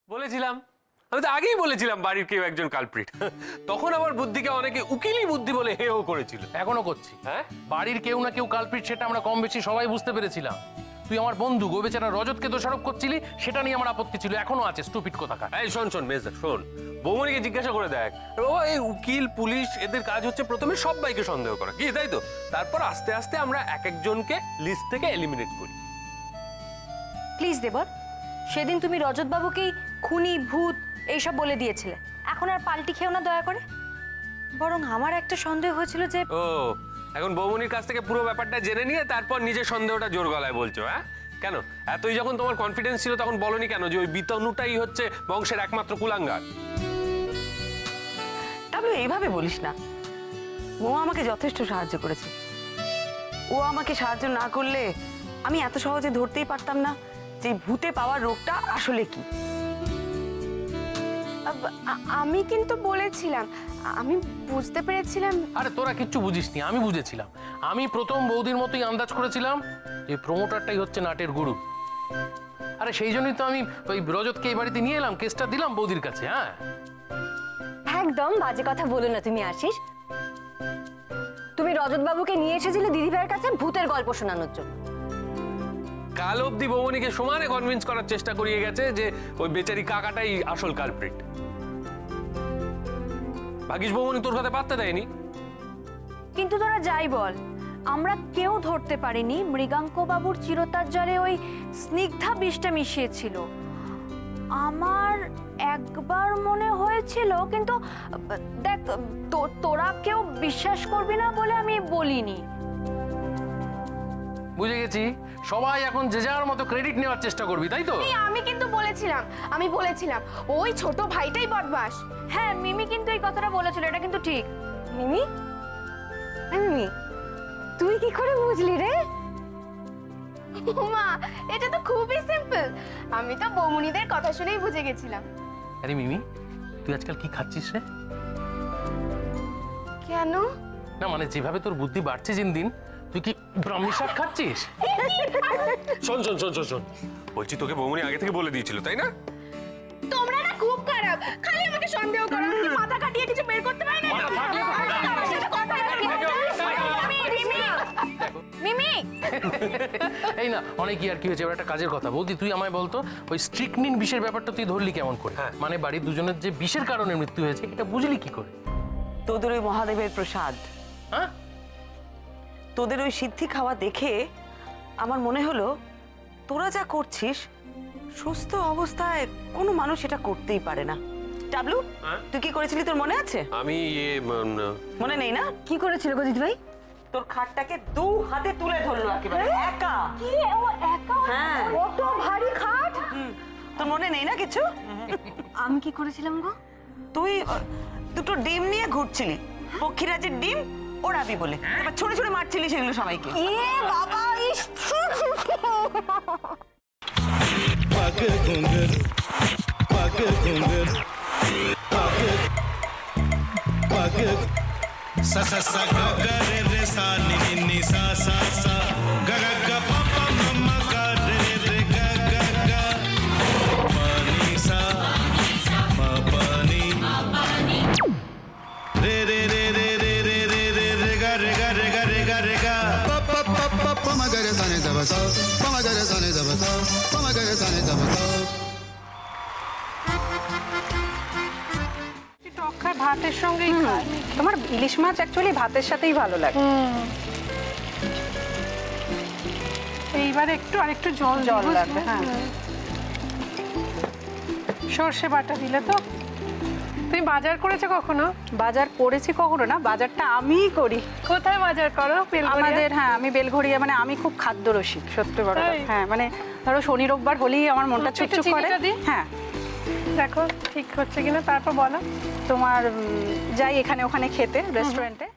বলেছিলাম, আমি তো আগেই বলেছিলাম বাড়ির কেউ একজন কালপ্রিট। তখন আমার বুদ্ধিকে অনেকে উকিলি বুদ্ধি বলে হেও করেছিল। এখনো করছি। হ্যাঁ, বাড়ির কেউ না কেউ কালপ্রিট, সেটা আমরা কম বেশি সবাই বুঝতে পেরেছিলাম। তুই আমার বন্ধু গোবেচারা রজতকে দোষারোপ করছিলি, সেটা নিয়ে আমার আপত্তি ছিল, এখনো আছে। স্টুপিড কোথাকার। এই শোন মেজর, শোন, বৌমনিকে জিজ্ঞাসা করে দেখ। বাবা, এই উকিল পুলিশ এদের কাজ হচ্ছে প্রথমে সবাইকে সন্দেহ করা, কি তাই তো? তারপর আস্তে আস্তে আমরা এক একজনকে লিস্ট থেকে এলিমিনেট করি। প্লিজ দেবর, সেদিন তুমি রজত বাবুকেই খুনি ভূত এইসব বলে দিয়েছিলে, এখন আর পাল্টি খেও না দয়া করে। বরং আমার একটা সন্দেহ হয়েছিল যে ও, এখন বৌমনির কাছ থেকে পুরো ব্যাপারটা জেনে নিয়ে তারপর নিজের সন্দেহটা জোর গলায় বলছো? হ্যাঁ, কেন এতই যখন তোমার কনফিডেন্স ছিল তখন বলনি কেন যে ওই বিতনুটাই হচ্ছে বংশের একমাত্র কুলাঙ্গার? তবে এইভাবে বলিস না, ও আমাকে যথেষ্ট সাহায্য করেছে। ও আমাকে সাহায্য না করলে আমি এত সহজে ধরতেই পারতাম না যে ভূতে পাওয়ার রোগটা আসলে কি। আমি কিন্তু বলেছিলাম, আমি বুঝতে পেরেছিলাম। আরে তোরা কিচ্ছু বুঝিসনি, আমি বুঝেছিলাম। আমি প্রথম বৌদির মতোই আন্দাজ করেছিলাম যে প্রমোটারটাই হচ্ছে নাটের গুরু। আরে সেই জন্যই তো আমি ওই রজতকে এই বাড়িতে নিয়ে এলাম, কেসটা দিলাম বৌদির কাছে। হ্যাঁ, একদম বাজে কথা বলো না তুমি আশিস। তুমি রজত বাবুকে নিয়ে এসেছিলে দিদিভাইয়ের কাছে ভূতের গল্প শোনানোর জন্য। কাল অব্দি বৌমনিকে সমানে কনভিন্স করার চেষ্টা করিয়ে গেছে যে ওই বেচারি কাকাটাই আসল কালপ্রিট। ভাগিস বৌমনি তোর কথা পাত্তা দেয়নি। কিন্তু তোরা যাই বল, আমরা কেউ ধরতে পারিনি মৃগাঙ্ক বাবুর চিরতার জলে ওই স্নিগ্ধা বিষটা মিশিয়েছিল। আমার একবার মনে হয়েছিল, কিন্তু দেখ তোরা কেউ বিশ্বাস করবি না বলে আমি বলিনি। বুঝে গেছি, সবাই এখন যে যার মতো ক্রেডিট নেওয়ার চেষ্টা করবি, তাই তো? আমি কিন্তু বলেছিলাম ওই ছোট ভাইটাই বদমাশ। হ্যাঁ, মিমি কিন্তু এই কথাটা বলেছিল, এটা কিন্তু ঠিক। মিমি, মিমি তুই কি করে বুঝলি রে? মা, এটা তো খুবই সিম্পল, আমি তো বৌমনিদের কথা শুনেই বুঝে গেছিলাম। আরে মিমি, তুই আজকাল কি খাচ্ছিস রে? কেন? না মানে যেভাবে তোর বুদ্ধি বাড়ছে দিন দিন, তুই কি ব্রাহ্মী শাক খাচ্ছিস? শোন, বলছি তোকে বৌমনি আগে থেকে বলে দিয়েছিল, তাই না? তোমরা না খুব খারাপ, খালি আমাকে সন্দেহ করো। আমি মাথা কাটিয়ে কিছু বের করতে পারি না। মিমি, এই না, অনেক আর কি হয়েছে, এবার একটা কাজের কথা বলতি। তুই আমায় বলতো ওই স্ট্রিকনিন বিষের ব্যাপারটা তুই ধরলি কেমন করে? মানে বাড়ির দুজনের যে বিষের কারণে মৃত্যু হয়েছে, এটা বুঝলি কি করে? তোদের ওই মহাদেবের প্রসাদ, হ্যাঁ, তোদের ওই সিদ্ধি খাওয়া দেখে আমার মনে হলো তোরা যা করছিস সুস্থ অবস্থায় কোনো মানুষ এটা করতেই পারে না। টাবলু, তুই কি করেছিলি তোর মনে আছে? আমি মনে নেই না? কি করেছিল গো দিদিভাই? তোর খাটটাকে দু হাতে তুলে ধরলো একেবারে একা। কি ও একা? হ্যাঁ, কত ভারী খাট। তোর মনে নেই না কিছু? আমি কি করেছিলাম গো? তুই দুটো ডিম নিয়ে ঘুরছিলি, পক্ষীরাজের ডিম ওড়াবি বলে, এবার ছুড়ে ছুড়ে মারছিলি সেগুলো সবাইকে। এ বাবা, ইস पग घुंघर पग घुंघर पग पग सा सा सा ग ग रे रे सा नि नि नि सा सा सा ग ग ग प प म म ग रे रे ग ग ग म नि सा म प नि रे रे रे रे रे रे रे रे रे ग रे ग रे ग रे ग रे ग प प प प प म ग रे सा नि द ब सा प म ग रे सा नि द ब सा प म ग रे सा नि द ब सा। ভাতের সঙ্গেই খায়। তোমার ইলিশ মাছ অ্যাকচুয়ালি ভাতের সাথেই ভালো লাগে। এইবার আরেকটু জল লাগবে। হ্যাঁ, সর্ষে বাটা দিলে তো। তুমি বাজার করেছো কখনো? বাজার করেছি কখনো না, বাজারটা আমিই করি। কোথায় বাজার করো? আমাদের, হ্যাঁ, আমি বেলঘড়িয়া, মানে আমি খুব খাদ্য রসিক, সত্যি বড়। হ্যাঁ, মানে ধরো শনি রোববার হলেই আমার মনটা চুপচুপ করে। হ্যাঁ, দেখো ঠিক হচ্ছে কিনা, তারপর বলো। তোমার যাই এখানে ওখানে খেতে রেস্টুরেন্টে,